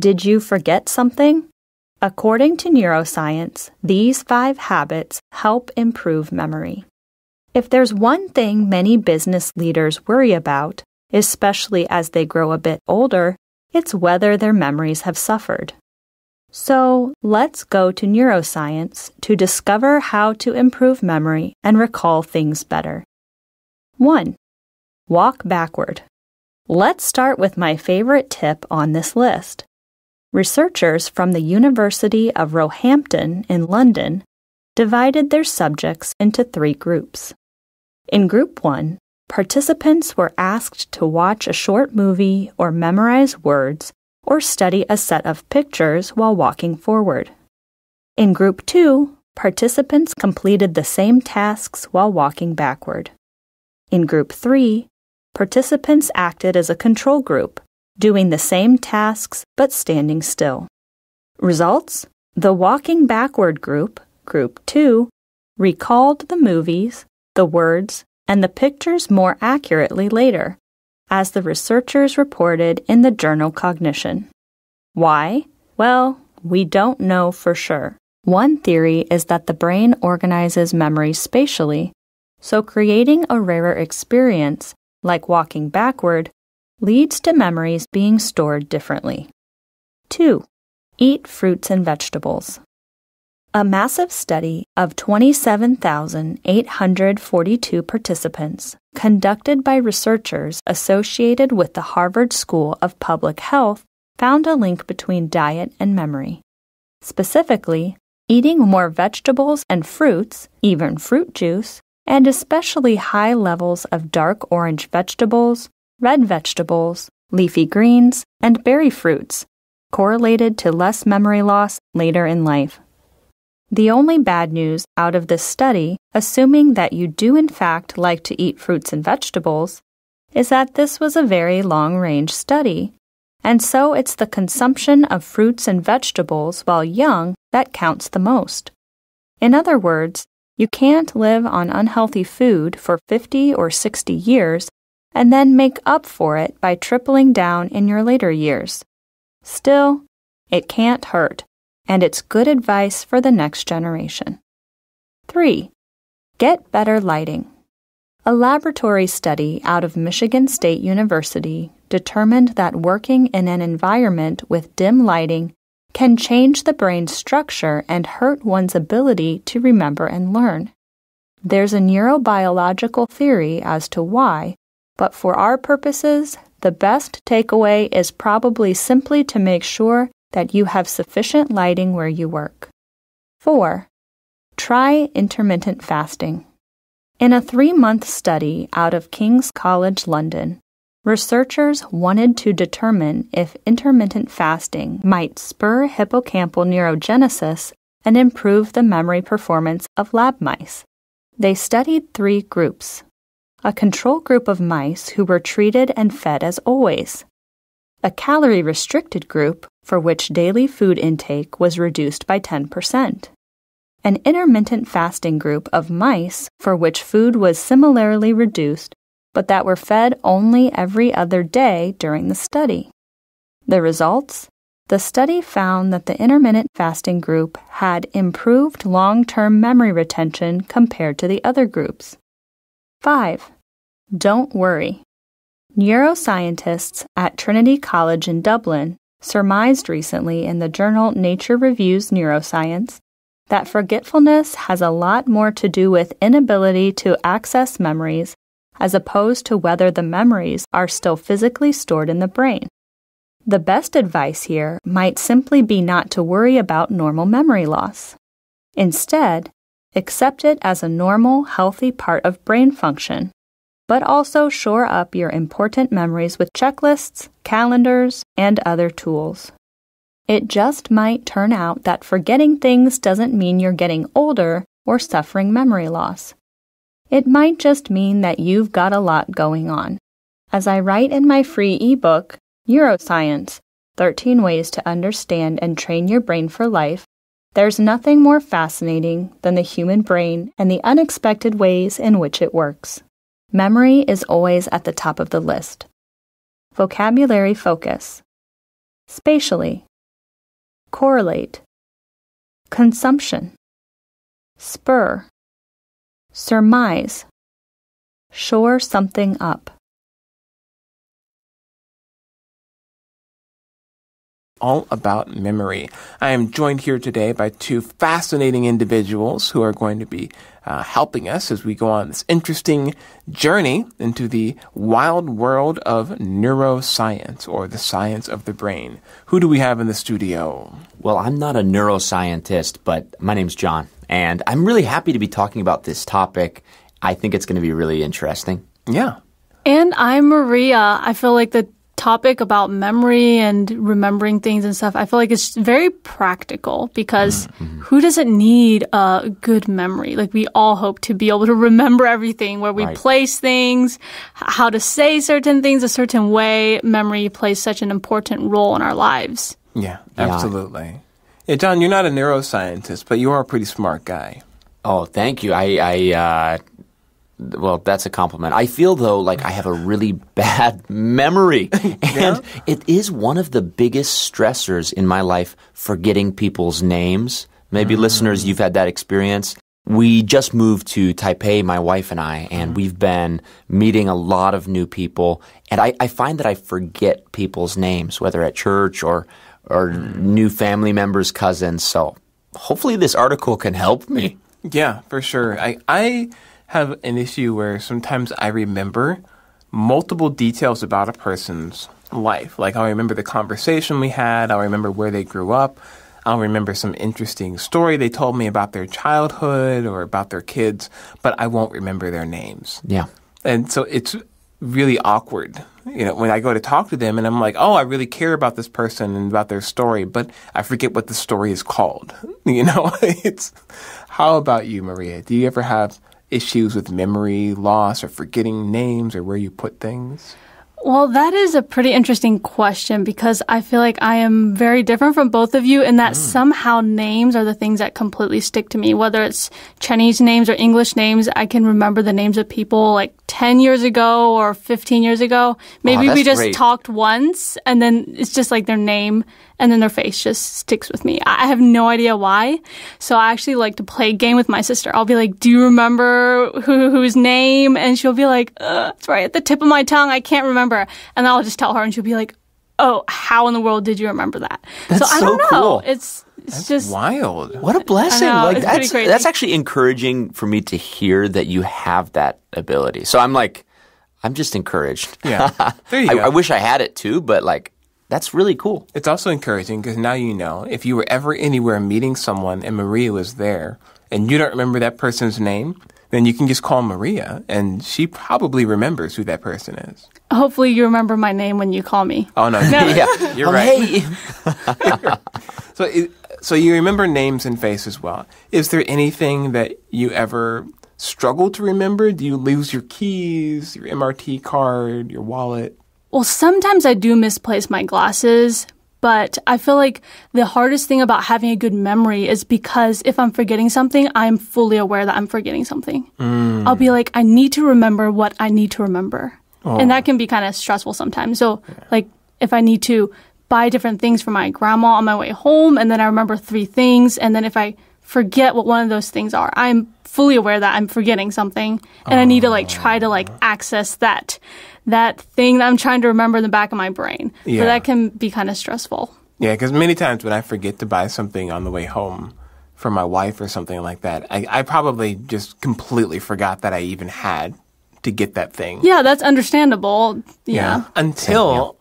Did you forget something? According to neuroscience, these 5 habits help improve memory. If there's one thing many business leaders worry about, especially as they grow a bit older, it's whether their memories have suffered. So let's go to neuroscience to discover how to improve memory and recall things better. 1. Walk backward. Let's start with my favorite tip on this list. Researchers from the University of Roehampton in London divided their subjects into 3 groups. In Group 1, participants were asked to watch a short movie or memorize words or study a set of pictures while walking forward. In Group 2, participants completed the same tasks while walking backward. In Group 3, participants acted as a control group, doing the same tasks but standing still. Results? The walking backward group, Group 2, recalled the movies, the words, and the pictures more accurately later, as the researchers reported in the journal Cognition. Why? Well, we don't know for sure. One theory is that the brain organizes memories spatially, so creating a rarer experience, like walking backward, leads to memories being stored differently. 2. Eat fruits and vegetables. A massive study of 27,842 participants, conducted by researchers associated with the Harvard School of Public Health, found a link between diet and memory. Specifically, eating more vegetables and fruits, even fruit juice, and especially high levels of dark orange vegetables, red vegetables, leafy greens, and berry fruits, correlated to less memory loss later in life. The only bad news out of this study, assuming that you do in fact like to eat fruits and vegetables, is that this was a very long-range study, and so it's the consumption of fruits and vegetables while young that counts the most. In other words, you can't live on unhealthy food for 50 or 60 years and then make up for it by tripling down in your later years. Still, it can't hurt, and it's good advice for the next generation. 3. Get better lighting. A laboratory study out of Michigan State University determined that working in an environment with dim lighting can change the brain's structure and hurt one's ability to remember and learn. There's a neurobiological theory as to why, but for our purposes, the best takeaway is probably simply to make sure that you have sufficient lighting where you work. 4. Try intermittent fasting. In a 3-month study out of King's College London, researchers wanted to determine if intermittent fasting might spur hippocampal neurogenesis and improve the memory performance of lab mice. They studied 3 groups. A control group of mice who were treated and fed as always. A calorie-restricted group for which daily food intake was reduced by 10%. An intermittent fasting group of mice for which food was similarly reduced, but that were fed only every other day during the study. The results? The study found that the intermittent fasting group had improved long-term memory retention compared to the other groups. 5. Don't worry. Neuroscientists at Trinity College in Dublin surmised recently in the journal Nature Reviews Neuroscience that forgetfulness has a lot more to do with inability to access memories as opposed to whether the memories are still physically stored in the brain. The best advice here might simply be not to worry about normal memory loss. Instead, accept it as a normal, healthy part of brain function, but also shore up your important memories with checklists, calendars, and other tools. It just might turn out that forgetting things doesn't mean you're getting older or suffering memory loss. It might just mean that you've got a lot going on. As I write in my free ebook, Neuroscience, 13 Ways to Understand and Train Your Brain for Life, there's nothing more fascinating than the human brain and the unexpected ways in which it works. Memory is always at the top of the list. Vocabulary focus. Spatially, correlate, consumption, spur, surmise, shore something up. All about memory. I am joined here today by two fascinating individuals who are going to be helping us as we go on this interesting journey into the wild world of neuroscience, or the science of the brain. Who do we have in the studio? Well, I'm not a neuroscientist, but my name's John, and I'm really happy to be talking about this topic. I think it's going to be really interesting. Yeah. And I'm Maria. I feel like the topic about memory and remembering things and stuff, I feel like it's very practical because who doesn't need a good memory? Like, we all hope to be able to remember everything, where we place things, how to say certain things a certain way. Memory plays such an important role in our lives. Yeah, absolutely. Yeah, John, you're not a neuroscientist, but you are a pretty smart guy. Oh, thank you. Well, that's a compliment. I feel, though, like I have a really bad memory. And it is one of the biggest stressors in my life, forgetting people's names. Maybe listeners, you've had that experience. We just moved to Taipei, my wife and I, and we've been meeting a lot of new people. And I find that I forget people's names, whether at church or new family members, cousins. So hopefully this article can help me. Yeah, for sure. I have an issue where sometimes I remember multiple details about a person's life. Like, I'll remember the conversation we had. I'll remember where they grew up. I'll remember some interesting story they told me about their childhood or about their kids, but I won't remember their names. Yeah. And so it's really awkward, when I go to talk to them and I'm like, oh, I really care about this person and about their story, but I forget what the story is called. How about you, Maria? Do you ever have issues with memory loss or forgetting names or where you put things? Well, that is a pretty interesting question because I feel like I am very different from both of you in that somehow names are the things that completely stick to me. Whether it's Chinese names or English names, I can remember the names of people like 10 years ago or 15 years ago. Maybe we just talked once and then it's just like their name and then their face just sticks with me. I have no idea why. So I actually like to play a game with my sister. I'll be like, do you remember whose name? And she'll be like, it's right at the tip of my tongue. I can't remember. And I'll just tell her and she'll be like, oh, how in the world did you remember that? That's so I don't know. Cool. That's just wild. What a blessing. I know, That's actually encouraging for me to hear that you have that ability. So I'm just encouraged. Yeah. There you go. I wish I had it too, but that's really cool. It's also encouraging because now you know if you were ever anywhere meeting someone and Maria was there and you don't remember that person's name, then you can just call Maria and she probably remembers who that person is. Hopefully you remember my name when you call me. Oh, no. Yeah. You're right. Hey. So you remember names and faces well. Is there anything that you ever struggle to remember? Do you lose your keys, your MRT card, your wallet? Well, sometimes I do misplace my glasses, but I feel like the hardest thing about having a good memory is because if I'm forgetting something, I'm fully aware that I'm forgetting something. I'll be like, I need to remember what I need to remember. And that can be kind of stressful sometimes. So, if I need to buy different things for my grandma on my way home, and then I remember 3 things, and then if I forget what one of those things are, I'm fully aware that I'm forgetting something, and I need to try to access that thing that I'm trying to remember in the back of my brain. Yeah. So that can be kind of stressful. Yeah, because many times when I forget to buy something on the way home for my wife or something like that, I probably just completely forgot that I even had to get that thing. Yeah, that's understandable. Yeah. Until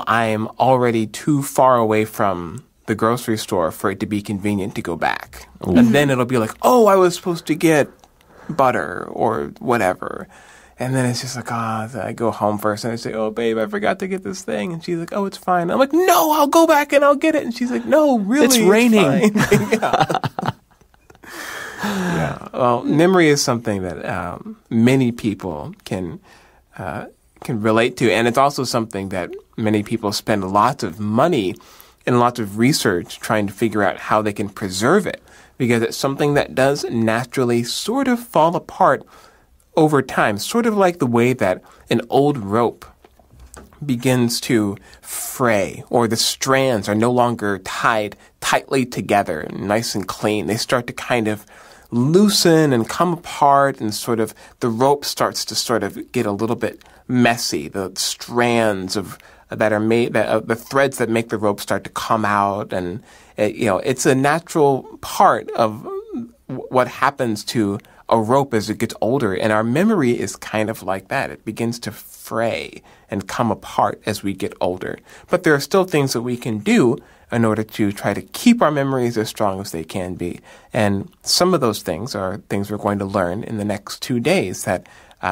I'm already too far away from the grocery store for it to be convenient to go back. And then it'll be like, oh, I was supposed to get butter or whatever. And then it's just like, I go home first and I say, oh, babe, I forgot to get this thing. And she's like, oh, it's fine. I'm like, no, I'll go back and I'll get it. And she's like, no, really, it's raining. Yeah. Well, memory is something that many people can relate to. And it's also something that many people spend lots of money and lots of research trying to figure out how they can preserve it. Because it's something that does naturally sort of fall apart over time, sort of like the way that an old rope begins to fray, or the strands are no longer tied tightly together, nice and clean. They start to kind of loosen and come apart, and sort of the rope starts to sort of get a little bit messy. The strands that are made, the threads that make the rope start to come out, and it's a natural part of what happens to a rope as it gets older, and our memory is kind of like that. It begins to fray and come apart as we get older. But there are still things that we can do in order to try to keep our memories as strong as they can be. And some of those things are things we're going to learn in the next 2 days, that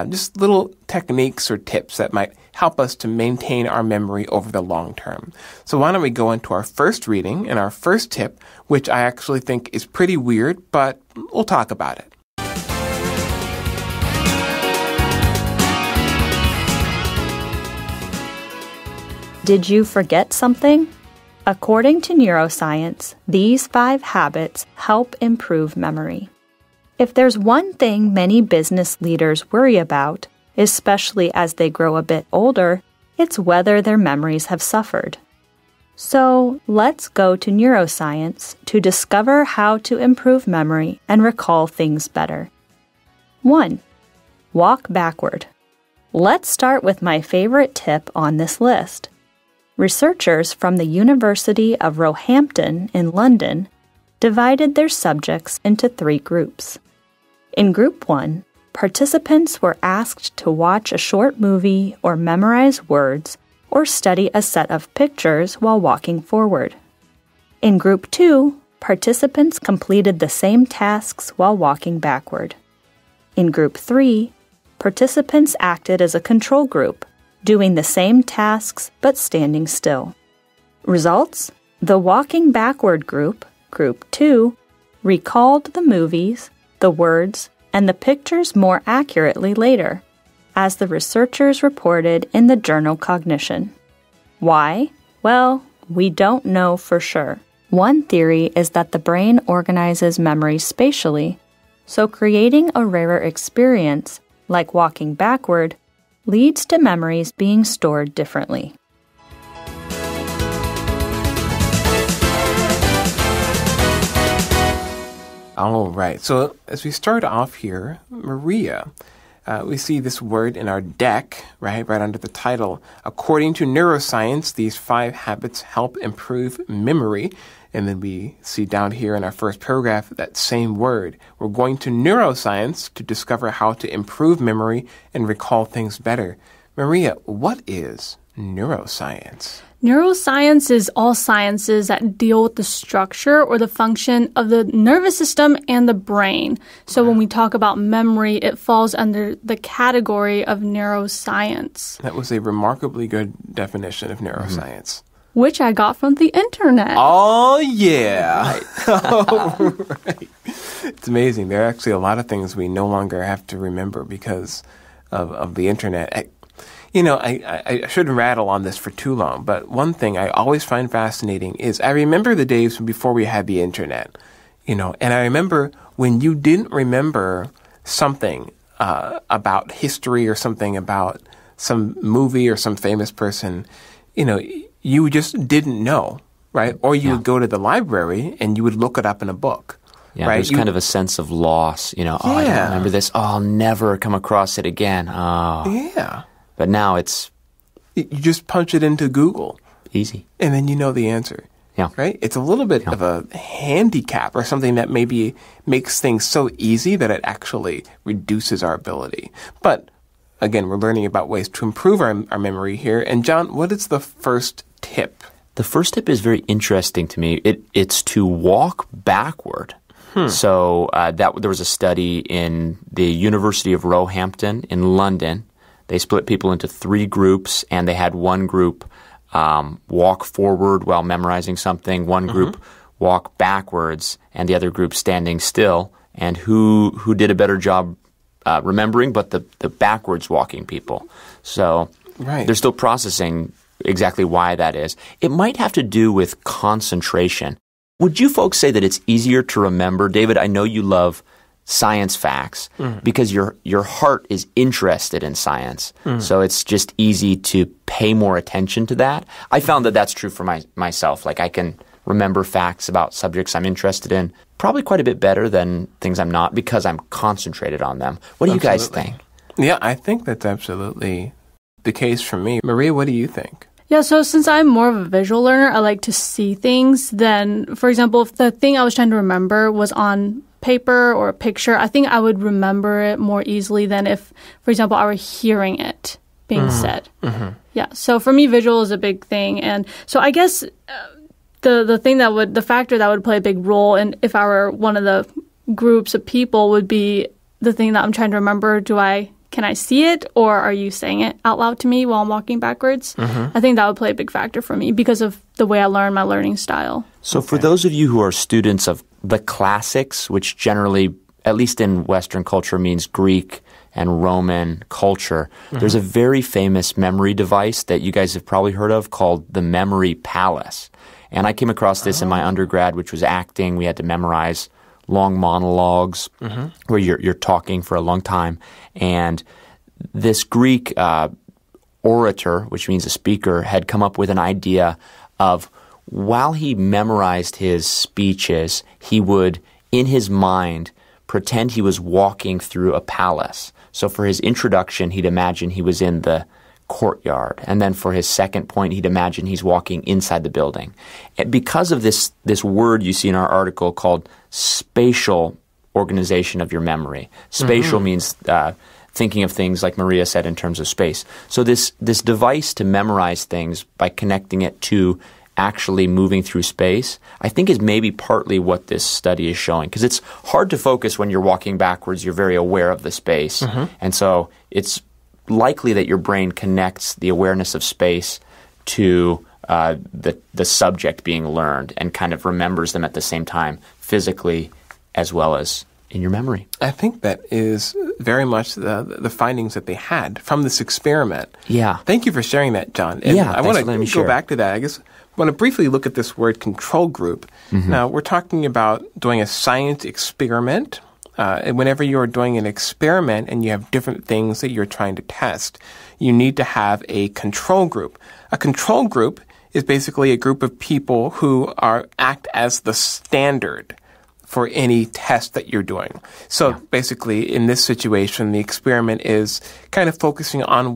just little techniques or tips that might help us to maintain our memory over the long term. So why don't we go into our first reading and our first tip, which I actually think is pretty weird, but we'll talk about it. Did you forget something? According to neuroscience, these 5 habits help improve memory. If there's one thing many business leaders worry about, especially as they grow a bit older, it's whether their memories have suffered. So let's go to neuroscience to discover how to improve memory and recall things better. 1. Walk backward. Let's start with my favorite tip on this list. Researchers from the University of Roehampton in London divided their subjects into 3 groups. In Group 1, participants were asked to watch a short movie or memorize words or study a set of pictures while walking forward. In Group 2, participants completed the same tasks while walking backward. In Group 3, participants acted as a control group, doing the same tasks but standing still. Results? The walking backward group, Group 2, recalled the movies, the words, and the pictures more accurately later, as the researchers reported in the journal Cognition. Why? Well, we don't know for sure. One theory is that the brain organizes memories spatially, so creating a rarer experience, like walking backward, leads to memories being stored differently. All right. So as we start off here, Maria, we see this word in our deck, right under the title. According to neuroscience, these 5 habits help improve memory. And then we see down here in our first paragraph that same word. We're going to neuroscience to discover how to improve memory and recall things better. Maria, what is neuroscience? Neuroscience is all sciences that deal with the structure or the function of the nervous system and the brain. So when we talk about memory, it falls under the category of neuroscience. That was a remarkably good definition of neuroscience. Which I got from the internet. Oh, yeah. Right. Oh, right. It's amazing. There are actually a lot of things we no longer have to remember because of the internet. I shouldn't rattle on this for too long, but one thing I always find fascinating is I remember the days before we had the internet, and I remember when you didn't remember something about history or something about some movie or some famous person, you just didn't know, right? Or you would go to the library and you would look it up in a book. Yeah, right? There's kind of a sense of loss, I don't remember this. Oh, I'll never come across it again. Oh. Yeah. But now it's... You just punch it into Google. Easy. And then you know the answer. Yeah. Right? It's a little bit of a handicap or something that maybe makes things so easy that it actually reduces our ability. But, again, we're learning about ways to improve our memory here. And, John, what is the first tip? The first tip is very interesting to me. It's to walk backward. So there was a study in the University of Roehampton in London. They split people into 3 groups, and they had one group walk forward while memorizing something, one group walk backwards, and the other group standing still. And who did a better job remembering, but the backwards walking people. So they're still processing exactly why that is. It might have to do with concentration. Would you folks say that it's easier to remember? David, I know you love science facts because your heart is interested in science. So it's just easy to pay more attention to that. I found that that's true for myself. Like I can remember facts about subjects I'm interested in probably quite a bit better than things I'm not because I'm concentrated on them. What do you guys think? Yeah, I think that's absolutely the case for me. Maria, what do you think? Yeah, so since I'm more of a visual learner, I like to see things. Then, for example, if the thing I was trying to remember was on paper or a picture, I think I would remember it more easily than if, for example, I were hearing it being said. Yeah, so for me, visual is a big thing. And so I guess the factor that would play a big role in if I were one of the groups of people would be the thing that I'm trying to remember. Can I see it, or are you saying it out loud to me while I'm walking backwards? I think that would play a big factor for me because of the way I learn my learning style. So for those of you who are students of the classics, which generally, at least in Western culture, means Greek and Roman culture, there's a very famous memory device that you guys have probably heard of called the Memory Palace. And I came across this in my undergrad, which was acting. We had to memorize long monologues where you're talking for a long time. And this Greek orator, which means a speaker, had come up with an idea of while he memorized his speeches, he would, in his mind, pretend he was walking through a palace. So for his introduction, he'd imagine he was in the courtyard. And then for his second point, he'd imagine he's walking inside the building. And because of this word you see in our article called spatial organization of your memory. Spatial means thinking of things, like Maria said, in terms of space. So this device to memorize things by connecting it to actually moving through space, I think is maybe partly what this study is showing. Because it's hard to focus when you're walking backwards. You're very aware of the space. And so it's likely that your brain connects the awareness of space to the subject being learned and kind of remembers them at the same time physically as well as in your memory. I think that is very much the findings that they had from this experiment. Yeah. Thank you for sharing that, John. And yeah, I want to go go back to that. I guess I want to briefly look at this word control group. Now, we're talking about doing a science experiment. And whenever you're doing an experiment and you have different things that you're trying to test, you need to have a control group. A control group is basically a group of people who act as the standard for any test that you're doing. So basically, in this situation, the experiment is kind of focusing on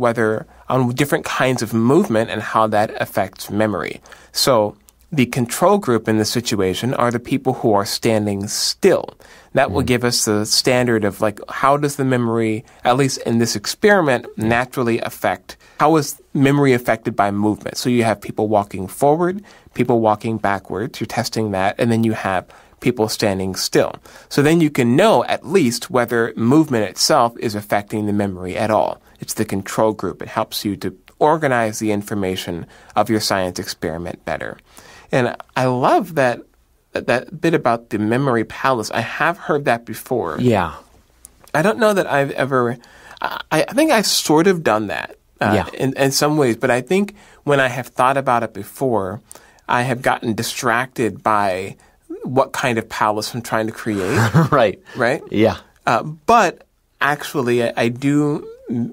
different kinds of movement and how that affects memory. So the control group in this situation are the people who are standing still. That will give us the standard of how does the memory, at least in this experiment, naturally how is memory affected by movement? So you have people walking forward, people walking backwards, you're testing that, and then you have people standing still. So then you can know at least whether movement itself is affecting the memory at all. It's the control group. It helps you to organize the information of your science experiment better. And I love that bit about the memory palace. I have heard that before. Yeah. I don't know that I've ever... I think I've sort of done that in some ways, but I think when I have thought about it before, I have gotten distracted by what kind of palace I'm trying to create. Right. Right? Yeah. But actually, I do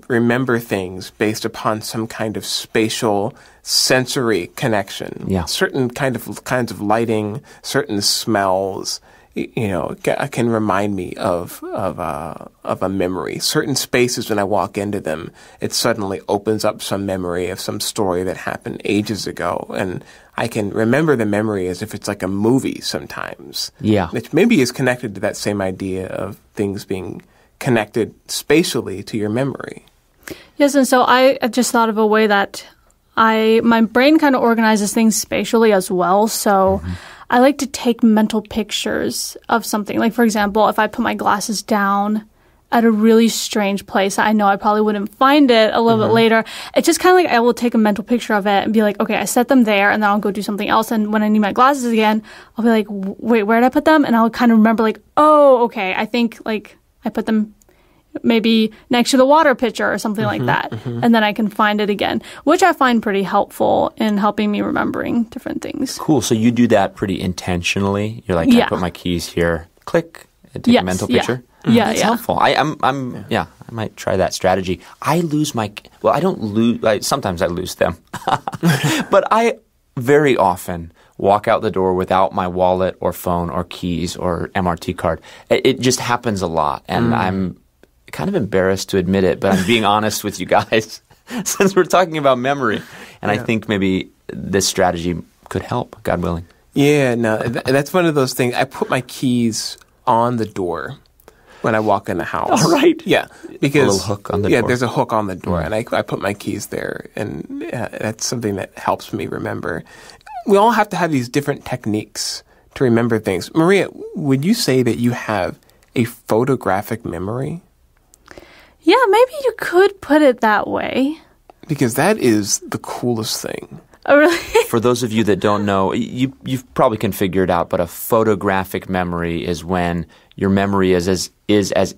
remember things based upon some kind of spatial sensory connection. Yeah. Certain kinds of lighting, certain smells, can remind me of a memory. Certain spaces, when I walk into them, it suddenly opens up some memory of some story that happened ages ago, and I can remember the memory as if it's like a movie sometimes. Yeah. Which maybe is connected to that same idea of things being connected spatially to your memory. Yes, and so I just thought of a way that my brain kind of organizes things spatially as well. So I like to take mental pictures of something. Like, for example, if I put my glasses down at a really strange place, I know I probably wouldn't find it a little bit later. It's just kind of like I will take a mental picture of it and be like, okay, I set them there, and then I'll go do something else. And when I need my glasses again, I'll be like, wait, where did I put them? And I'll kind of remember like, oh, okay, I think I put them maybe next to the water pitcher or something like that. And then I can find it again, which I find pretty helpful in helping me remembering different things. Cool. So you do that pretty intentionally? You're like, I put my keys here, click, and take a mental picture? Yeah, It's yeah. helpful. I might try that strategy. I lose I don't lose, sometimes I lose them. But I very often walk out the door without my wallet or phone or keys or MRT card. It just happens a lot, and I'm kind of embarrassed to admit it, but I'm being honest with you guys since we're talking about memory. And I think maybe this strategy could help, God willing. Yeah, no, that's one of those things. I put my keys on the door when I walk in the house. All right. Yeah, because A little hook on the door. there's a hook on the door, and I put my keys there, and that's something that helps me remember. We all have to have these different techniques to remember things. Maria, would you say that you have a photographic memory? Yeah, maybe you could put it that way. Because that is the coolest thing. Oh, really? For those of you that don't know, you probably can figure it out, but a photographic memory is when your memory is as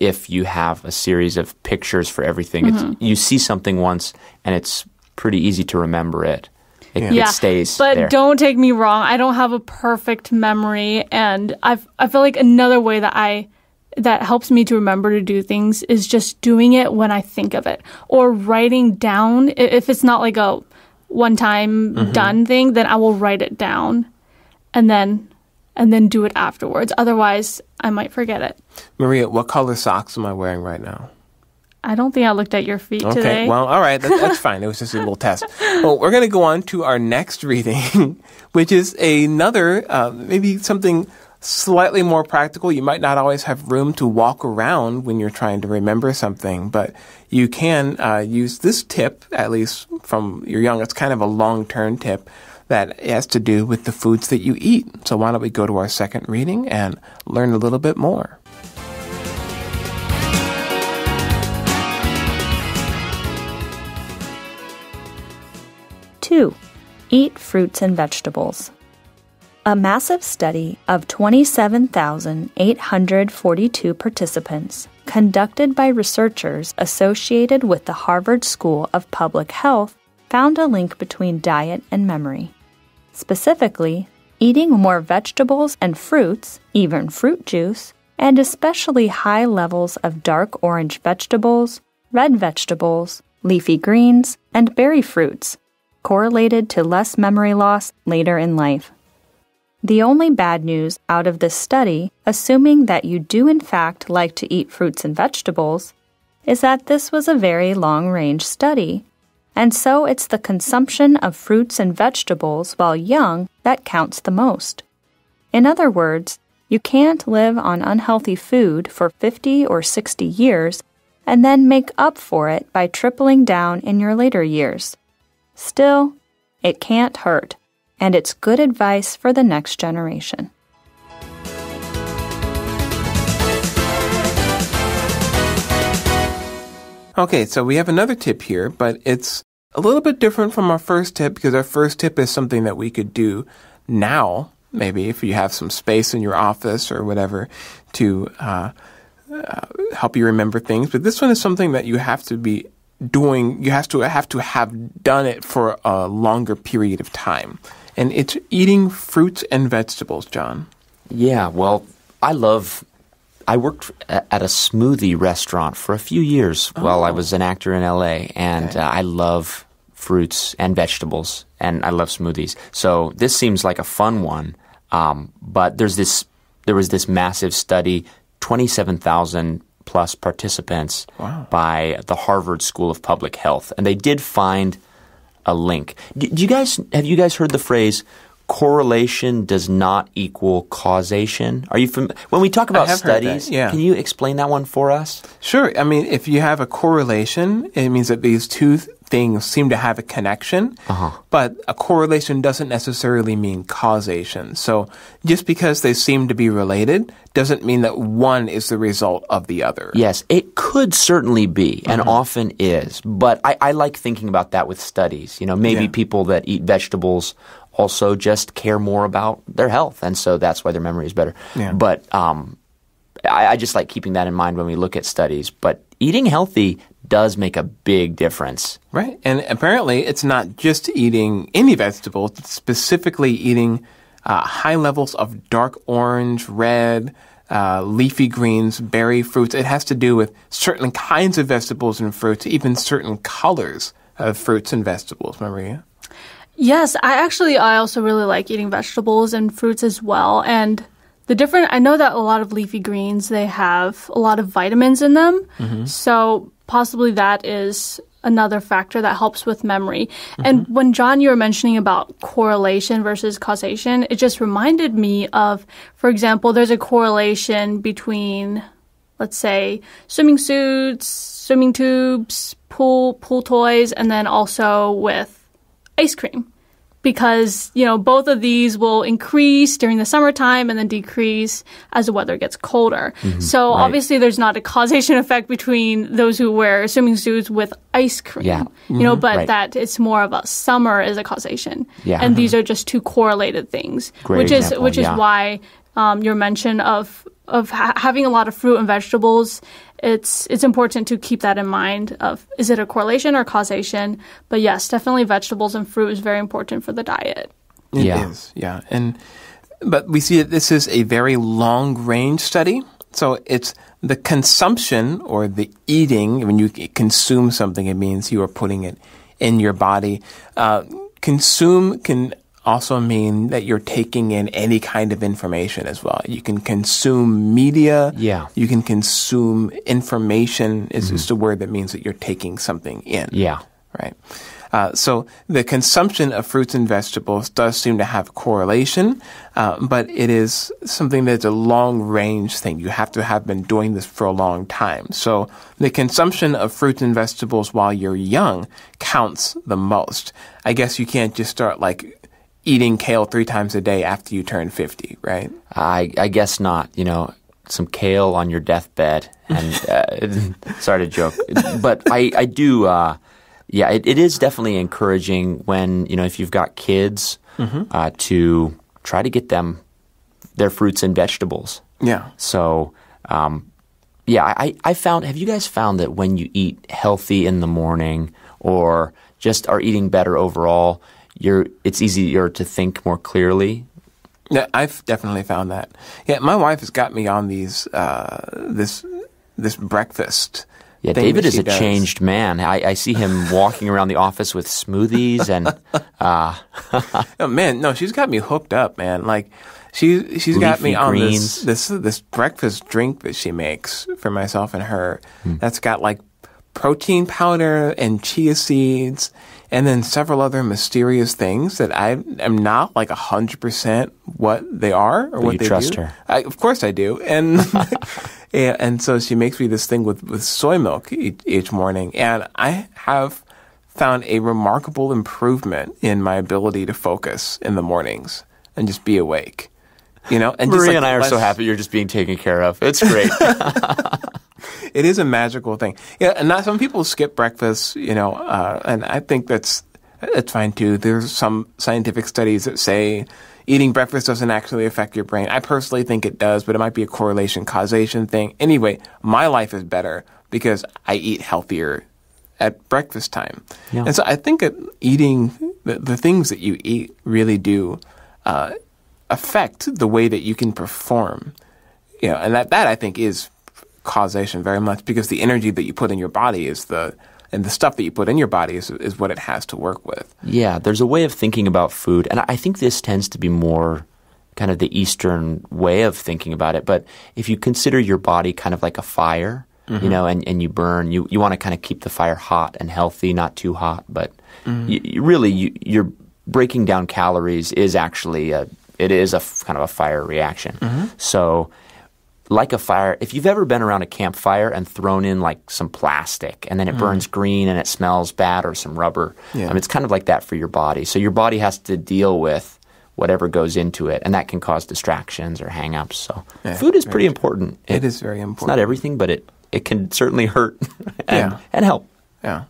if you have a series of pictures for everything. You see something once, and it's pretty easy to remember it. It stays but there. don't take me wrong. I don't have a perfect memory, and I feel like another way that helps me to remember to do things is just doing it when I think of it, or writing down. If it's not like a one-time done thing, then I will write it down, and then do it afterwards. Otherwise, I might forget it. Maria, what color socks am I wearing right now? I don't think I looked at your feet Okay, today. well, all right, that's fine. It was just a little test. Well, we're going to go on to our next reading, which is another, maybe something slightly more practical. You might not always have room to walk around when you're trying to remember something, but you can use this tip, at least from your young. It's kind of a long-term tip that has to do with the foods that you eat. So why don't we go to our second reading and learn a little bit more. Two, eat fruits and vegetables. A massive study of 27,842 participants conducted by researchers associated with the Harvard School of Public Health found a link between diet and memory. Specifically, eating more vegetables and fruits, even fruit juice, and especially high levels of dark orange vegetables, red vegetables, leafy greens, and berry fruits correlated to less memory loss later in life. The only bad news out of this study, assuming that you do in fact like to eat fruits and vegetables, is that this was a very long-range study, and so it's the consumption of fruits and vegetables while young that counts the most. In other words, you can't live on unhealthy food for 50 or 60 years and then make up for it by tripling down in your later years. Still, it can't hurt, and it's good advice for the next generation. Okay, so we have another tip here, but it's a little bit different from our first tip because our first tip is something that we could do now, maybe if you have some space in your office or whatever to help you remember things. But this one is something that you have to be doing, you have to have done it for a longer period of time. And it's eating fruits and vegetables, John. Yeah, well, I worked at a smoothie restaurant for a few years while I was an actor in LA, and I love fruits and vegetables, and I love smoothies. So this seems like a fun one, but there was this massive study, 27,000 plus participants by the Harvard School of Public Health, and they did find a link. Have you guys heard the phrase correlation does not equal causation? Are you when we talk about studies, can you explain that one for us? Sure. I mean, if you have a correlation, it means that these two things seem to have a connection, but a correlation doesn't necessarily mean causation. So just because they seem to be related doesn't mean that one is the result of the other. Yes, it could certainly be, and often is. But I like thinking about that with studies. You know, maybe people that eat vegetables also just care more about their health, and so that's why their memory is better. Yeah. But I just like keeping that in mind when we look at studies. But eating healthy does make a big difference. Right. And apparently it's not just eating any vegetables, it's specifically eating high levels of dark orange, red, leafy greens, berry fruits. It has to do with certain kinds of vegetables and fruits, even certain colors of fruits and vegetables. Maria? Yes, I also really like eating vegetables and fruits as well. And I know that a lot of leafy greens, they have a lot of vitamins in them. So possibly that is another factor that helps with memory. And when, John, you were mentioning about correlation versus causation, it just reminded me of, for example, there's a correlation between, let's say, swimming suits, swimming tubes, pool toys, and then also with ice cream. Because, both of these will increase during the summertime and then decrease as the weather gets colder. So obviously there's not a causation effect between those who wear swimming suits with ice cream. But that it's more of a summer is a causation. And these are just two correlated things. Which is why your mention of having a lot of fruit and vegetables, it's important to keep that in mind of, is it a correlation or causation? But yes, definitely vegetables and fruit is very important for the diet. It is, yeah. But we see that this is a very long-range study. So it's the consumption or the eating. When you consume something, it means you are putting it in your body. Consume can also mean that you're taking in any kind of information as well. You can consume media. You can consume information. Is just a word that means that you're taking something in. Right. So the consumption of fruits and vegetables does seem to have correlation, but it is something that's a long-range thing. You have to have been doing this for a long time. So the consumption of fruits and vegetables while you're young counts the most. I guess you can't just start eating kale 3 times a day after you turn 50, right? I guess not. Some kale on your deathbed. And sorry to joke, but I do. It is definitely encouraging when if you've got kids to try to get them their fruits and vegetables. So I found. Have you guys found that when you eat healthy in the morning or just are eating better overall, it's easier to think more clearly? Yeah, I've definitely found that. Yeah, my wife has got me on these this breakfast. Yeah, David is a changed man. I see him walking around the office with smoothies and. Oh man, no, she's got me hooked up, man. She's got me on this breakfast drink that she makes for myself and her. That's got protein powder and chia seeds, and then several other mysterious things that I am not 100% what they are or but what you they trust do. her. Of course I do, and and so she makes me this thing with soy milk each morning, and I have found a remarkable improvement in my ability to focus in the mornings and just be awake. And Maria and I are so happy you're just being taken care of. It's great. It is a magical thing. Yeah, and some people skip breakfast, and I think that's fine too. There's some scientific studies that say eating breakfast doesn't actually affect your brain. I personally think it does, but it might be a correlation causation thing. Anyway, my life is better because I eat healthier at breakfast time. And so I think that eating the things that you eat really do affect the way that you can perform. And that I think is causation very much, because the energy that you put in your body and the stuff that you put in your body is what it has to work with. Yeah, there's a way of thinking about food, and I think this tends to be more kind of the Eastern way of thinking about it. But if you consider your body kind of like a fire, and you burn, you want to kind of keep the fire hot and healthy, not too hot. But you're breaking down calories is actually it is a kind of a fire reaction. So. Like a fire, if you've ever been around a campfire and thrown in some plastic and then it burns green and it smells bad, or some rubber, it's kind of like that for your body. So your body has to deal with whatever goes into it, and that can cause distractions or hang-ups. So food is pretty important. It is very important. It's not everything, but it can certainly hurt and help. Yeah.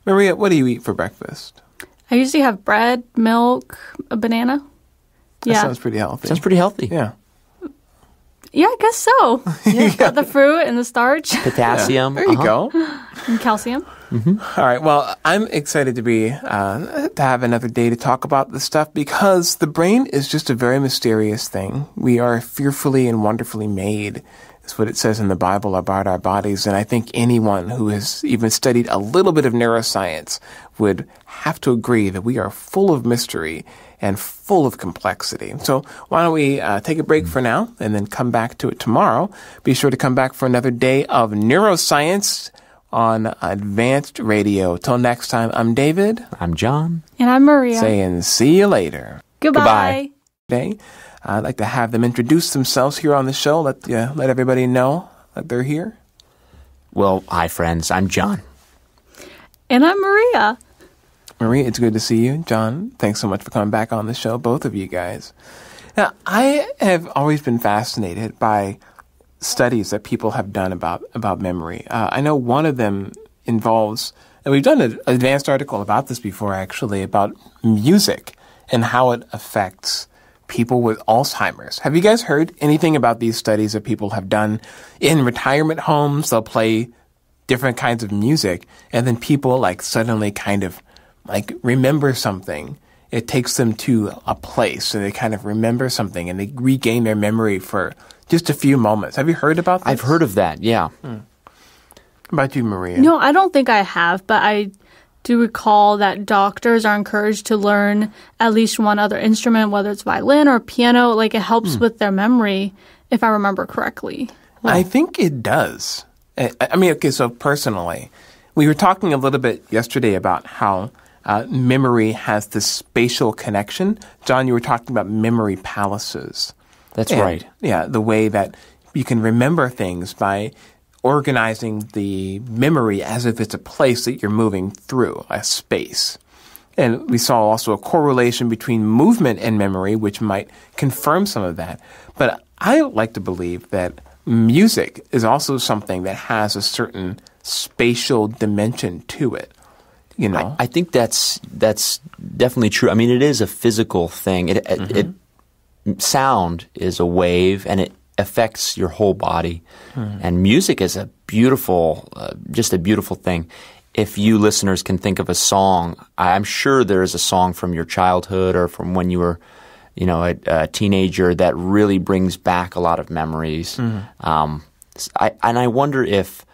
Maria, what do you eat for breakfast? I usually have bread, milk, a banana. That sounds pretty healthy. Sounds pretty healthy. Yeah. Yeah, I guess so. Got the fruit and the starch. Potassium. There you go. And calcium. All right. Well, I'm excited to have another day to talk about this stuff because the brain is just a very mysterious thing. We are fearfully and wonderfully made. That's what it says in the Bible about our bodies. And I think anyone who has even studied a little bit of neuroscience would have to agree that we are full of mystery and full of complexity. So why don't we take a break for now and then come back to it tomorrow. Be sure to come back for another day of neuroscience on Advanced Radio. Till next time, I'm David. I'm John. And I'm Maria. Saying see you later. Goodbye. Today, I'd like to have them introduce themselves here on the show. Let everybody know that they're here. Well, hi, friends. I'm John. And I'm Maria. Maria, it's good to see you. John, thanks so much for coming back on the show, both of you guys. Now, I have always been fascinated by studies that people have done about memory. I know one of them involves, and we've done an advanced article about this before actually, about music and how it affects people with Alzheimer's. Have you guys heard anything about these studies that people have done in retirement homes? They'll play different kinds of music and then people like suddenly kind of like remember something. It takes them to a place and they kind of remember something and they regain their memory for just a few moments. Have you heard about this? I've heard of that, yeah. How about you, Maria? No, I don't think I have, but I do recall that doctors are encouraged to learn at least one other instrument, whether it's violin or piano. Like it helps with their memory, if I remember correctly. I think it does. I mean, okay, so personally, we were talking a little bit yesterday about how memory has this spatial connection. John, you were talking about memory palaces. That's right. Yeah, the way that you can remember things by organizing the memory as if it's a place that you're moving through, a space. And we saw also a correlation between movement and memory, which might confirm some of that. But I like to believe that music is also something that has a certain spatial dimension to it. You know? I think that's definitely true. I mean, it is a physical thing. Sound is a wave, and it affects your whole body. And music is a beautiful, just a beautiful thing. If you listeners can think of a song, I'm sure there is a song from your childhood or from when you were, a teenager that really brings back a lot of memories. I wonder if,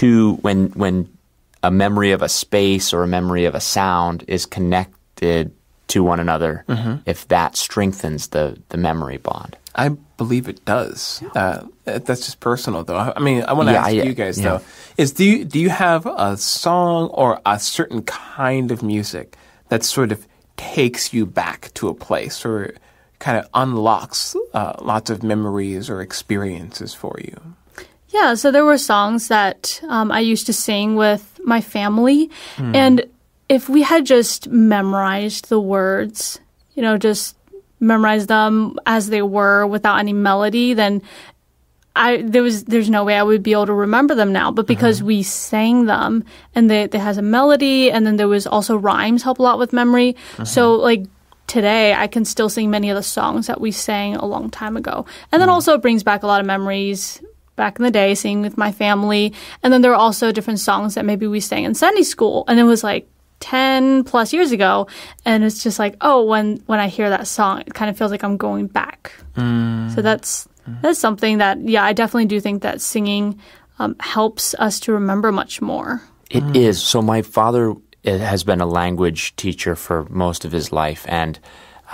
when a memory of a space or a memory of a sound is connected to one another, if that strengthens the memory bond. I believe it does. That's just personal, though. I mean, I want to ask you guys, though, do you have a song or a certain kind of music that sort of takes you back to a place or kind of unlocks lots of memories or experiences for you? Yeah, so there were songs that I used to sing with my family, and if we had just memorized the words, just memorized them as they were without any melody, then there's no way I would be able to remember them now. But because we sang them and they has a melody, and then there was also rhymes help a lot with memory. So like today, I can still sing many of the songs that we sang a long time ago. And then also it brings back a lot of memories back in the day, singing with my family. And then there were also different songs that maybe we sang in Sunday school. And it was like 10 plus years ago, and it's just like, oh, when I hear that song, it kind of feels like I'm going back. So that's something that, I definitely do think that singing helps us to remember much more. It is. So my father has been a language teacher for most of his life, and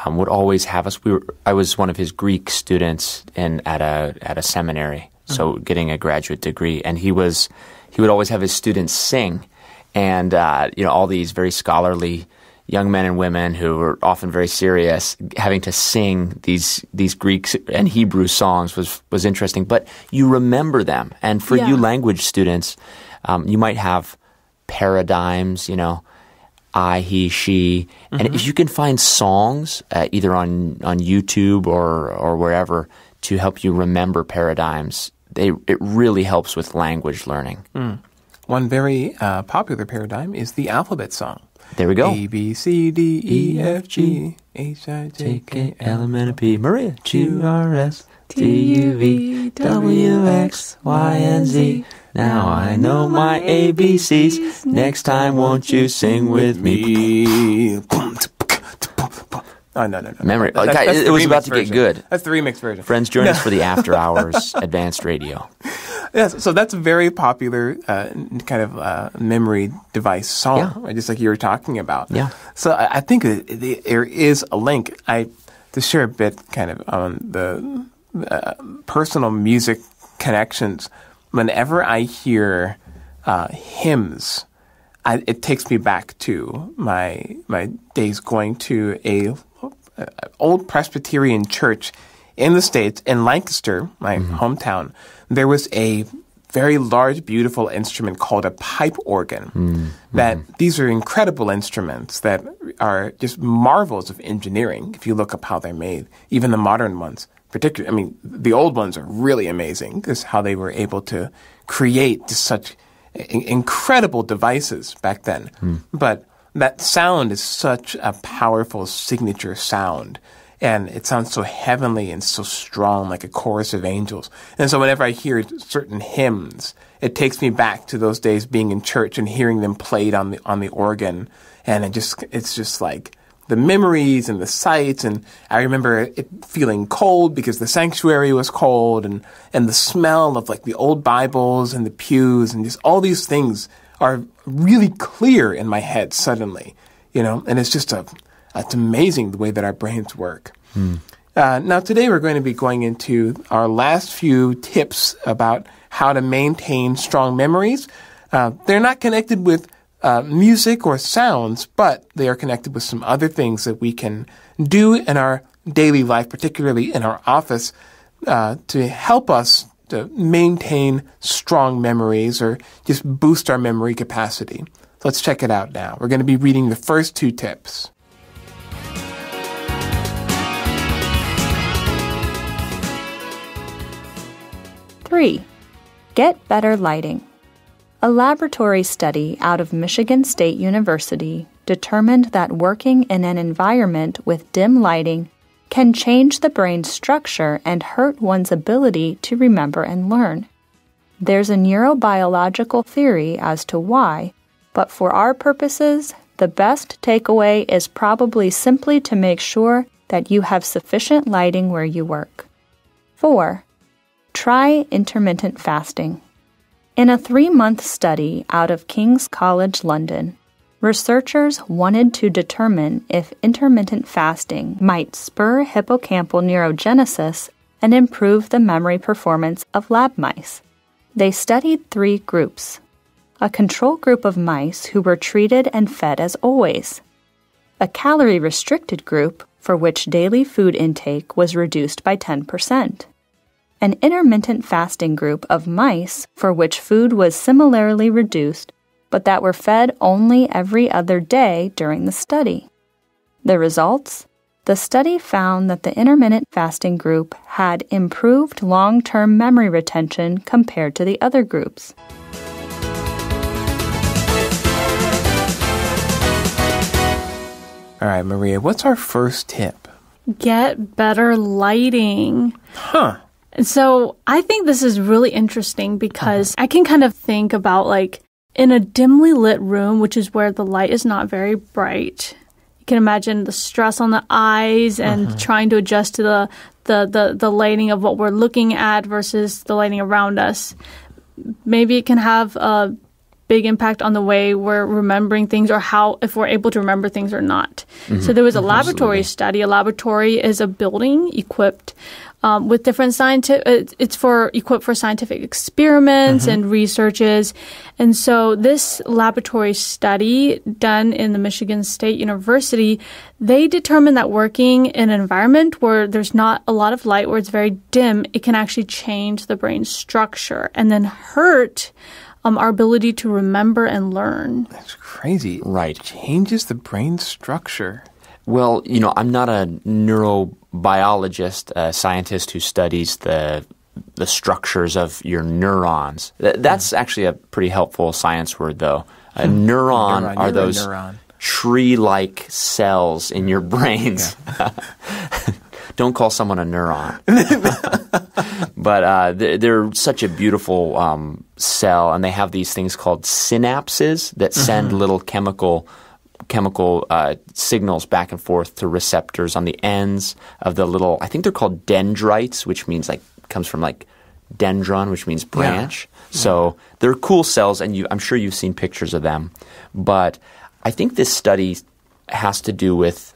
would always have us. I was one of his Greek students at a seminary, so getting a graduate degree, and he would always have his students sing. And, all these very scholarly young men and women who were often very serious, having to sing these Greek and Hebrew songs was interesting. But you remember them. And for you language students, you might have paradigms, I, he, she. And if you can find songs, either on YouTube or wherever, to help you remember paradigms, it really helps with language learning. One very popular paradigm is the alphabet song. There we go. A, B, C, D, E, F, G, H, I, J, K, L, M, N, P. Maria. Q, R, S, T, U, V, W, X, Y, and Z. Now I know my ABCs. Next time, won't you sing with me? Oh, no. Memory. That's it the was remix about to version. get good. That's the remix version. Friends, join us for the After Hours Advanced Radio. Yes, so that's a very popular kind of memory device song, right? Just like you were talking about. Yeah. So I think that there is a link. To share a bit kind of on the personal music connections, whenever I hear hymns, it takes me back to my days going to a old Presbyterian church in the States, in Lancaster, my hometown. There was a very large, beautiful instrument called a pipe organ. That these are incredible instruments that are just marvels of engineering. If you look up how they're made, even the modern ones, particularly, I mean, the old ones are really amazing. Because how they were able to create just such incredible devices back then. But that sound is such a powerful signature sound. And it sounds so heavenly and so strong, like a chorus of angels. And so whenever I hear certain hymns, it takes me back to those days being in church and hearing them played on the organ. And it's just like the memories and the sights. And I remember it feeling cold because the sanctuary was cold, and the smell of like the old Bibles and the pews, and just all these things are really clear in my head suddenly, and it's just it's amazing the way that our brains work. Now, today we're going to be going into our last few tips about how to maintain strong memories. They're not connected with music or sounds, but they are connected with some other things that we can do in our daily life, particularly in our office, to help us to maintain strong memories or just boost our memory capacity. So let's check it out now. We're going to be reading the first two tips. Three, get better lighting. A laboratory study out of Michigan State University determined that working in an environment with dim lighting can change the brain's structure and hurt one's ability to remember and learn. There's a neurobiological theory as to why, but for our purposes, the best takeaway is probably simply to make sure that you have sufficient lighting where you work. 4. Try intermittent fasting. In a 3-month study out of King's College London, researchers wanted to determine if intermittent fasting might spur hippocampal neurogenesis and improve the memory performance of lab mice. They studied 3 groups. A control group of mice who were treated and fed as always. A calorie-restricted group for which daily food intake was reduced by 10%. An intermittent fasting group of mice for which food was similarly reduced, but that were fed only every other day during the study. The results? The study found that the intermittent fasting group had improved long-term memory retention compared to the other groups. All right, Maria, what's our first tip? Get better lighting. And so I think this is really interesting because I can kind of think about like in a dimly lit room, which is where the light is not very bright. You can imagine the stress on the eyes and trying to adjust to the lighting of what we're looking at versus the lighting around us. Maybe it can have a big impact on the way we're remembering things or how if we're able to remember things or not. So there was a laboratory study. A laboratory is a building equipped with different equipped for scientific experiments and researches. And so this laboratory study done in the Michigan State University, they determined that working in an environment where there's not a lot of light, where it's very dim, it can actually change the brain's structure and then hurt our ability to remember and learn. That's crazy. Right. It changes the brain structure. Well, I'm not a neurobiologist, a scientist who studies the structures of your neurons. That's actually a pretty helpful science word, though. A neuron are those tree-like cells in your brains. Don't call someone a neuron. But they're such a beautiful cell, and they have these things called synapses that send little chemical signals back and forth to receptors on the ends of the little, I think they're called dendrites, which means comes from dendron, which means branch. Yeah. So they're cool cells, and I'm sure you've seen pictures of them. But I think this study has to do with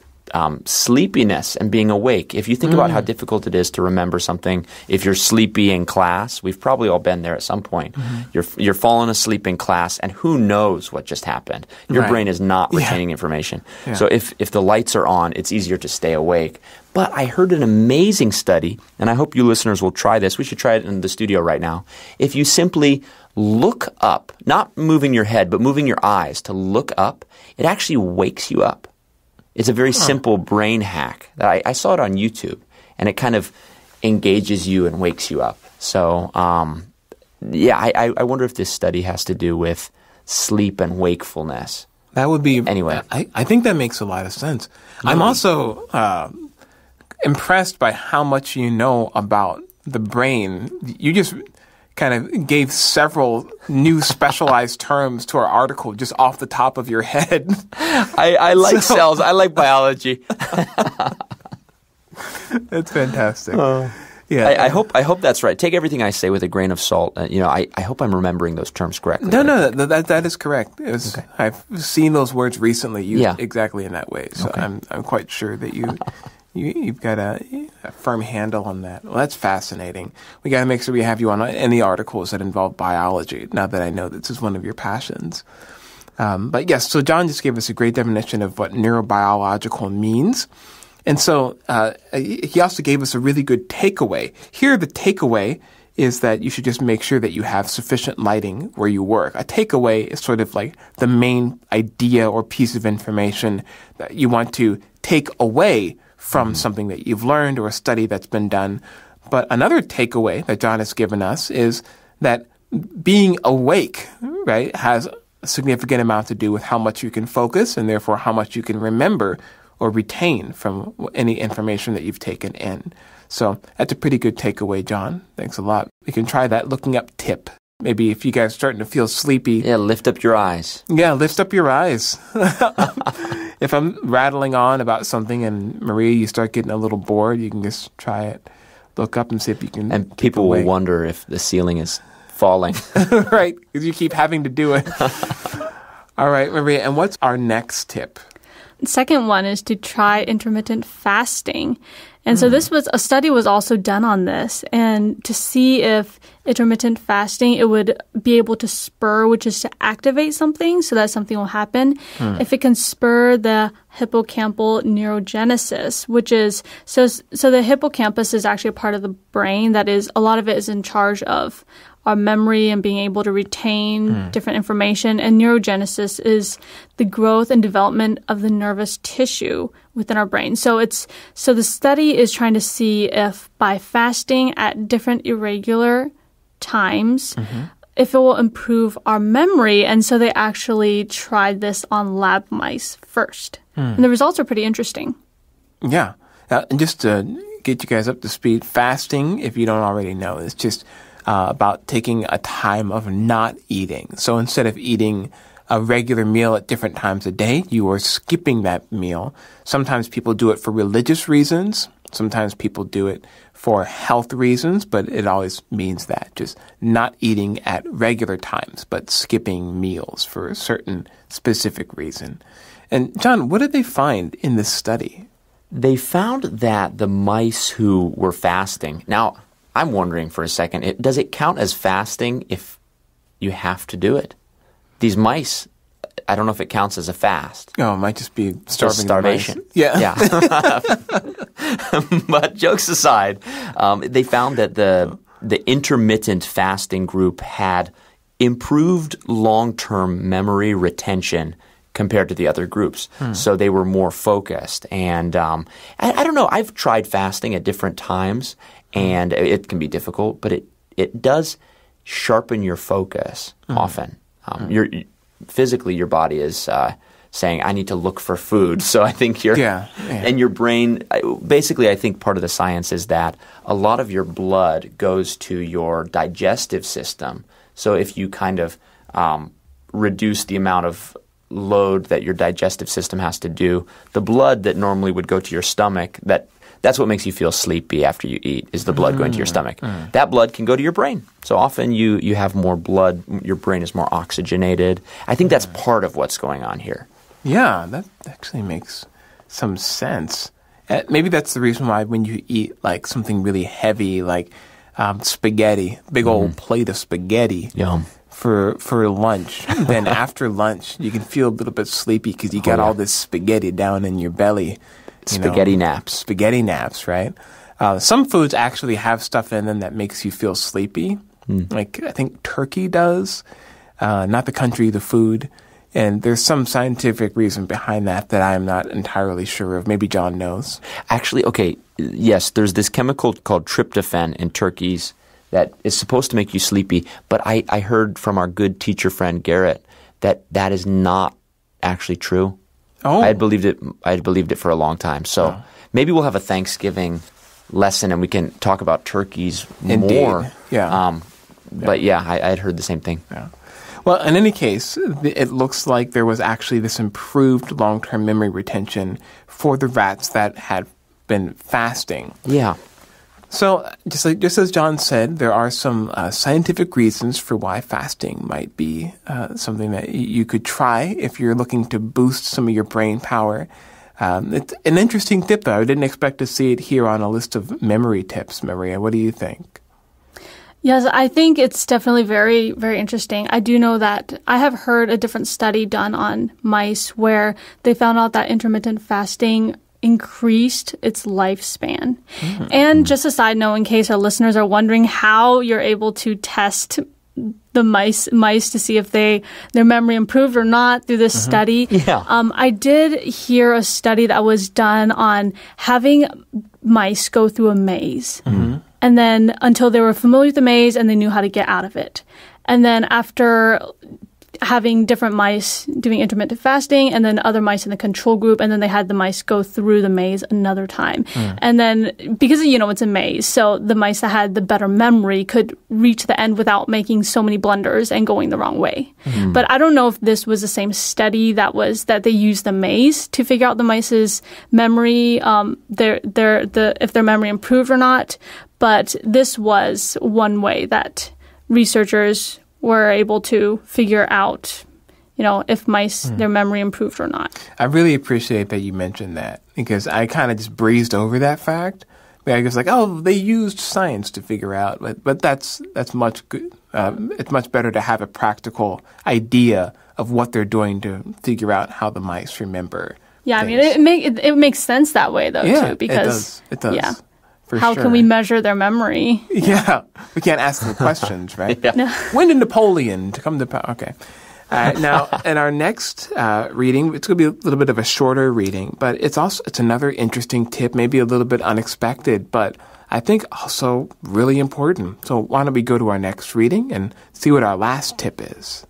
sleepiness and being awake. If you think about how difficult it is to remember something, if you're sleepy in class, we've probably all been there at some point. You're falling asleep in class, and who knows what just happened? Your brain is not retaining information. Yeah. So if the lights are on, it's easier to stay awake. But I heard an amazing study, and I hope you listeners will try this. We should try it in the studio right now. If you simply look up, not moving your head, but moving your eyes to look up, it actually wakes you up. It's a very simple brain hack. I saw it on YouTube, and it kind of engages you and wakes you up. So, I wonder if this study has to do with sleep and wakefulness. That would be... Anyway. I think that makes a lot of sense. Really? I'm also impressed by how much you know about the brain. You just kind of gave several new specialized terms to our article just off the top of your head. I like cells. I like biology. That's fantastic. Yeah, I hope that's right. Take everything I say with a grain of salt. I hope I'm remembering those terms correctly. No, that is correct. Okay. I've seen those words recently used exactly in that way. So I'm quite sure that you've got a firm handle on that. Well, that's fascinating. We got to make sure we have you on any articles that involve biology, now that I know this is one of your passions. But yes, so John just gave us a great definition of what neurobiological means. And so he also gave us a really good takeaway. Here, the takeaway is that you should just make sure that you have sufficient lighting where you work. A takeaway is sort of like the main idea or piece of information that you want to take away from something that you've learned or a study that's been done. But another takeaway that John has given us is that being awake, right, has a significant amount to do with how much you can focus and therefore how much you can remember or retain from any information that you've taken in. So that's a pretty good takeaway, John. Thanks a lot. We can try that looking up tip. Maybe if you guys are starting to feel sleepy. Yeah, lift up your eyes. Yeah, lift up your eyes. If I'm rattling on about something and Maria, you start getting a little bored, you can just try it. Look up and see if you can. And people will wonder if the ceiling is falling. Right, because you keep having to do it. All right, Maria, and what's our next tip? The second one is to try intermittent fasting. And so a study was also done on this, and to see if intermittent fasting, it would be able to spur, which is to activate something so that something will happen. If it can spur the hippocampal neurogenesis, which is, so the hippocampus is actually a part of the brain that is, a lot of it is in charge of our memory and being able to retain different information. And neurogenesis is the growth and development of the nervous tissue within our brain. So the study is trying to see if by fasting at different irregular times, if it will improve our memory. And so they actually tried this on lab mice first. And the results are pretty interesting. Yeah. And just to get you guys up to speed, fasting, if you don't already know, is just about taking a time of not eating. So instead of eating a regular meal at different times a day, you are skipping that meal. Sometimes people do it for religious reasons. Sometimes people do it for health reasons, but it always means that, just not eating at regular times, but skipping meals for a certain specific reason. And John, what did they find in this study? They found that the mice who were fasting, now I'm wondering for a second, does it count as fasting if you have to do it? These mice, I don't know if it counts as a fast. Oh, it might just be starvation. Yeah. But jokes aside, they found that the intermittent fasting group had improved long-term memory retention compared to the other groups. So they were more focused. And I don't know, I've tried fasting at different times, and it can be difficult, but it does sharpen your focus often. Physically, your body is saying, I need to look for food. So I think and your brain, basically I think part of the science is that a lot of your blood goes to your digestive system. So if you kind of reduce the amount of load that your digestive system has to do, the blood that normally would go to your stomach, that's what makes you feel sleepy after you eat, is the blood going to your stomach. That blood can go to your brain. So often you have more blood, your brain is more oxygenated. I think that's part of what's going on here. Yeah, that actually makes some sense. Maybe that's the reason why when you eat like something really heavy, like spaghetti, big old plate of spaghetti. Yum. For lunch. Then after lunch, you can feel a little bit sleepy because you got all this spaghetti down in your belly. Spaghetti naps. Spaghetti naps, right? Some foods actually have stuff in them that makes you feel sleepy. Like I think turkey does. Not the country, the food. And there's some scientific reason behind that I'm not entirely sure of. Maybe John knows. Actually, okay, yes, there's this chemical called tryptophan in turkeys that is supposed to make you sleepy, but I heard from our good teacher friend Garrett that is not actually true. Oh. I had believed it for a long time. So maybe we'll have a Thanksgiving lesson and we can talk about turkeys more. Yeah. But yeah, I had heard the same thing. Yeah. Well, in any case, it looks like there was actually this improved long-term memory retention for the rats that had been fasting. Yeah. So, just as John said, there are some scientific reasons for why fasting might be something that you could try if you're looking to boost some of your brain power. It's an interesting tip, though. I didn't expect to see it here on a list of memory tips. Maria, what do you think? Yes, I think it's definitely very, very interesting. I do know that I have heard a different study done on mice where they found out that intermittent fasting increased its lifespan. And just a side note, in case our listeners are wondering how you're able to test the mice to see if their memory improved or not through this study. Yeah. I did hear a study that was done on having mice go through a maze. And then until they were familiar with the maze and they knew how to get out of it. And then after having different mice doing intermittent fasting and then other mice in the control group, and then they had the mice go through the maze another time. And then because, it's a maze, so the mice that had the better memory could reach the end without making so many blunders and going the wrong way. But I don't know if this was the same study that they used the maze to figure out the mice's memory, if their memory improved or not. But this was one way that researchers were able to figure out, if mice, their memory improved or not. I really appreciate that you mentioned that because I kind of just breezed over that fact. I was like, they used science to figure out, but that's much good. It's much better to have a practical idea of what they're doing to figure out how the mice remember. Yeah, things. I mean, it makes sense that way though too, because it does. Yeah. For How sure. can we measure their memory? Yeah, we can't ask them questions, right? No. When did Napoleon to come to power? Okay. Now, in our next reading, it's going to be a little bit of a shorter reading, but it's another interesting tip, maybe a little bit unexpected, but I think also really important. So why don't we go to our next reading and see what our last tip is?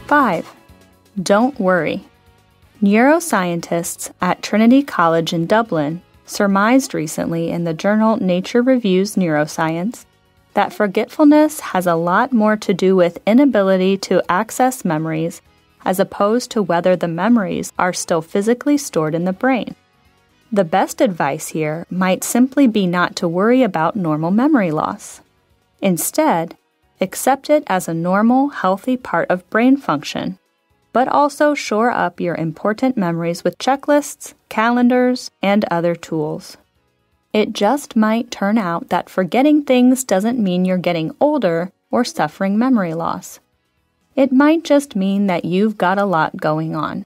Five. Don't worry. Neuroscientists at Trinity College in Dublin surmised recently in the journal Nature Reviews Neuroscience that forgetfulness has a lot more to do with inability to access memories as opposed to whether the memories are still physically stored in the brain. The best advice here might simply be not to worry about normal memory loss. Instead, accept it as a normal, healthy part of brain function, but also shore up your important memories with checklists, calendars, and other tools. It just might turn out that forgetting things doesn't mean you're getting older or suffering memory loss. It might just mean that you've got a lot going on.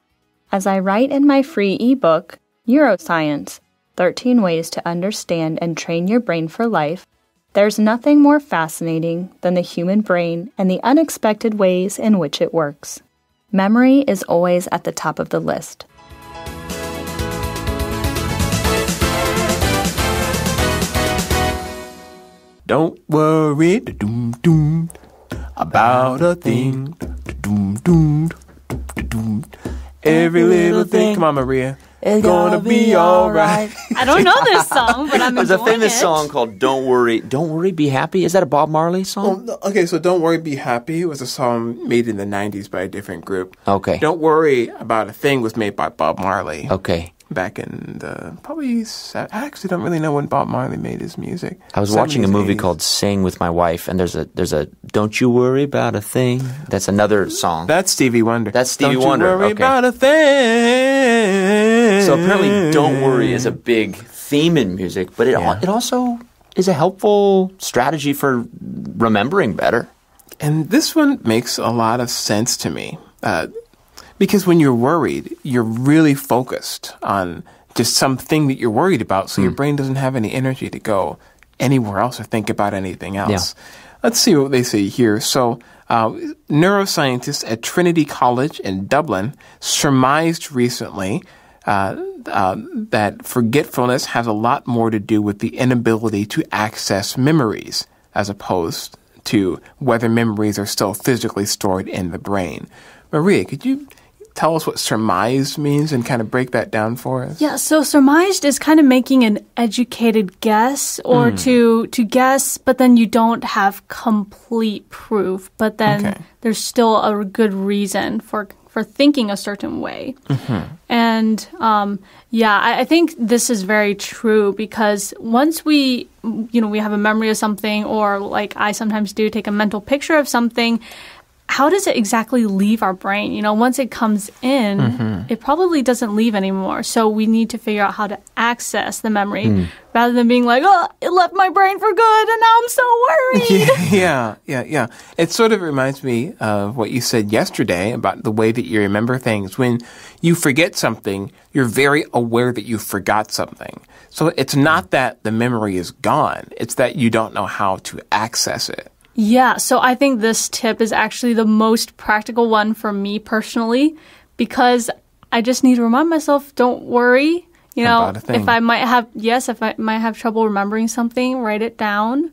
As I write in my free ebook, Neuroscience, 13 Ways to Understand and Train Your Brain for Life, there's nothing more fascinating than the human brain and the unexpected ways in which it works. Memory is always at the top of the list. Don't worry, doom doom, about a thing, doom doom, doom. Every little thing. Come on, Maria. It's gonna be all right. I don't know this song, but I'm There's a enjoying famous it. song called Don't Worry, Be Happy. Is that a Bob Marley song? Okay, so Don't Worry, Be Happy was a song made in the 90s by a different group. Okay. Don't Worry About a Thing was made by Bob Marley. Okay. Back in the I actually don't really know when Bob Marley made his music. I was watching a 70s, movie 80s. called Sing with my wife, and there's a Don't You Worry About a Thing. That's another song. That's Stevie Wonder. That's Stevie Don't Wonder, You worry okay. about a thing. So apparently, Don't Worry is a big theme in music, but it also is a helpful strategy for remembering better. And this one makes a lot of sense to me. Because when you're worried, you're really focused on just something that you're worried about, so your brain doesn't have any energy to go anywhere else or think about anything else. Let's see what they say here. So, neuroscientists at Trinity College in Dublin surmised recently that forgetfulness has a lot more to do with the inability to access memories as opposed to whether memories are still physically stored in the brain. Maria, could you tell us what surmised means and kind of break that down for us? Yeah, so surmised is kind of making an educated guess or to guess, but then you don't have complete proof. But then there's still a good reason for thinking a certain way. And I think this is very true because once we have a memory of something, or like I sometimes do, take a mental picture of something, how does it exactly leave our brain? Once it comes in, it probably doesn't leave anymore. So we need to figure out how to access the memory rather than being like, oh, it left my brain for good and now I'm so worried. Yeah. It sort of reminds me of what you said yesterday about the way that you remember things. When you forget something, you're very aware that you forgot something. So it's not that the memory is gone. It's that you don't know how to access it. Yeah, so I think this tip is actually the most practical one for me personally because I just need to remind myself, don't worry. About a thing. If I might have trouble remembering something, write it down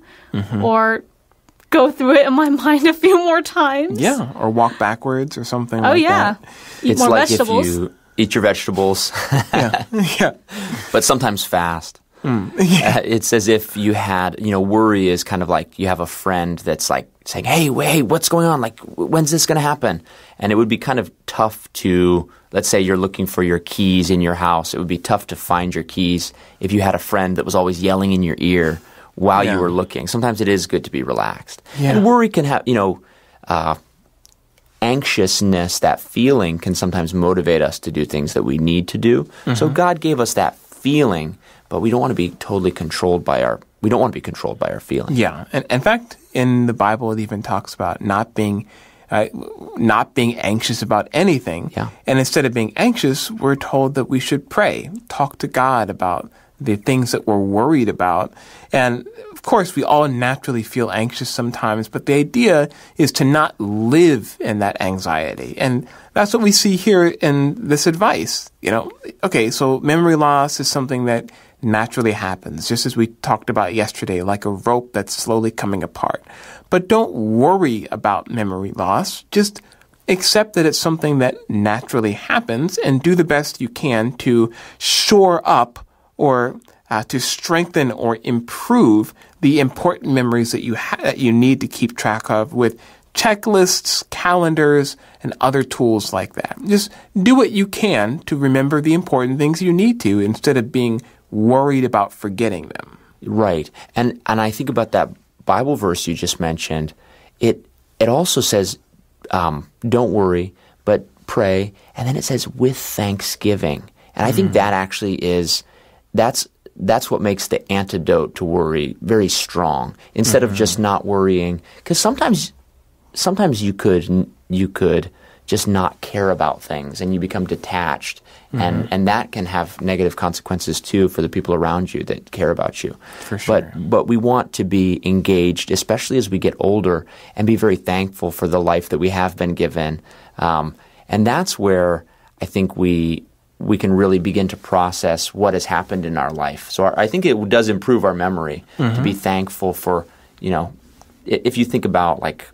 or go through it in my mind a few more times. Yeah, or walk backwards or something like Oh, yeah. that. Eat It's more like vegetables. if you eat your vegetables, Yeah. but sometimes fast. It's as if you had, worry is kind of like you have a friend that's like saying, hey, what's going on? Like, when's this going to happen? And it would be kind of tough to, let's say you're looking for your keys in your house. It would be tough to find your keys if you had a friend that was always yelling in your ear while you were looking. Sometimes it is good to be relaxed. Yeah. And worry can have, anxiousness, that feeling can sometimes motivate us to do things that we need to do. So God gave us that feeling, but we don't want to be totally controlled by our feelings. Yeah. And in fact, in the Bible, it even talks about not being anxious about anything. Yeah. And instead of being anxious, we're told that we should pray, talk to God about the things that we're worried about. And of course, we all naturally feel anxious sometimes, but the idea is to not live in that anxiety. And that's what we see here in this advice. Okay, so memory loss is something that naturally happens, just as we talked about yesterday, like a rope that's slowly coming apart. But don't worry about memory loss. Just accept that it's something that naturally happens and do the best you can to shore up or to strengthen or improve the important memories that you need to keep track of with checklists, calendars, and other tools like that. Just do what you can to remember the important things you need to instead of being worried about forgetting them. Right. And I think about that Bible verse you just mentioned. It also says, don't worry, but pray. And then it says, with thanksgiving. And I think that actually that's what makes the antidote to worry very strong. Instead of just not worrying, because sometimes you could just not care about things and you become detached, and that can have negative consequences too for the people around you that care about you. For sure. But we want to be engaged, especially as we get older, and be very thankful for the life that we have been given. And that's where I think we can really begin to process what has happened in our life. So I think it does improve our memory to be thankful for if you think about like,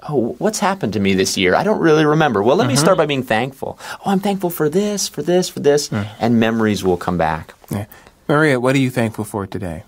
oh, what's happened to me this year? I don't really remember. Well, let me start by being thankful. Oh, I'm thankful for this, for this, for this, and memories will come back. Yeah. Maria, what are you thankful for today?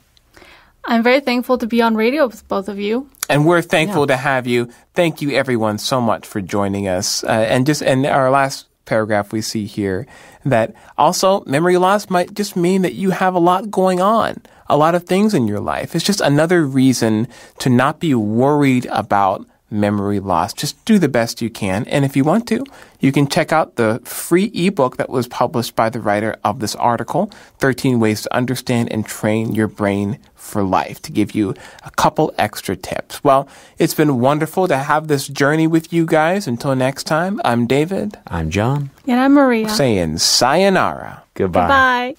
I'm very thankful to be on radio with both of you. And we're thankful to have you. Thank you, everyone, so much for joining us. And our last paragraph we see here that also memory loss might just mean that you have a lot going on, a lot of things in your life. It's just another reason to not be worried about memory loss. Just do the best you can. And if you want to, you can check out the free ebook that was published by the writer of this article, 13 Ways to Understand and Train Your Brain for Life, to give you a couple extra tips. Well, it's been wonderful to have this journey with you guys. Until next time, I'm David. I'm John. And I'm Maria. Saying sayonara. Goodbye. Goodbye.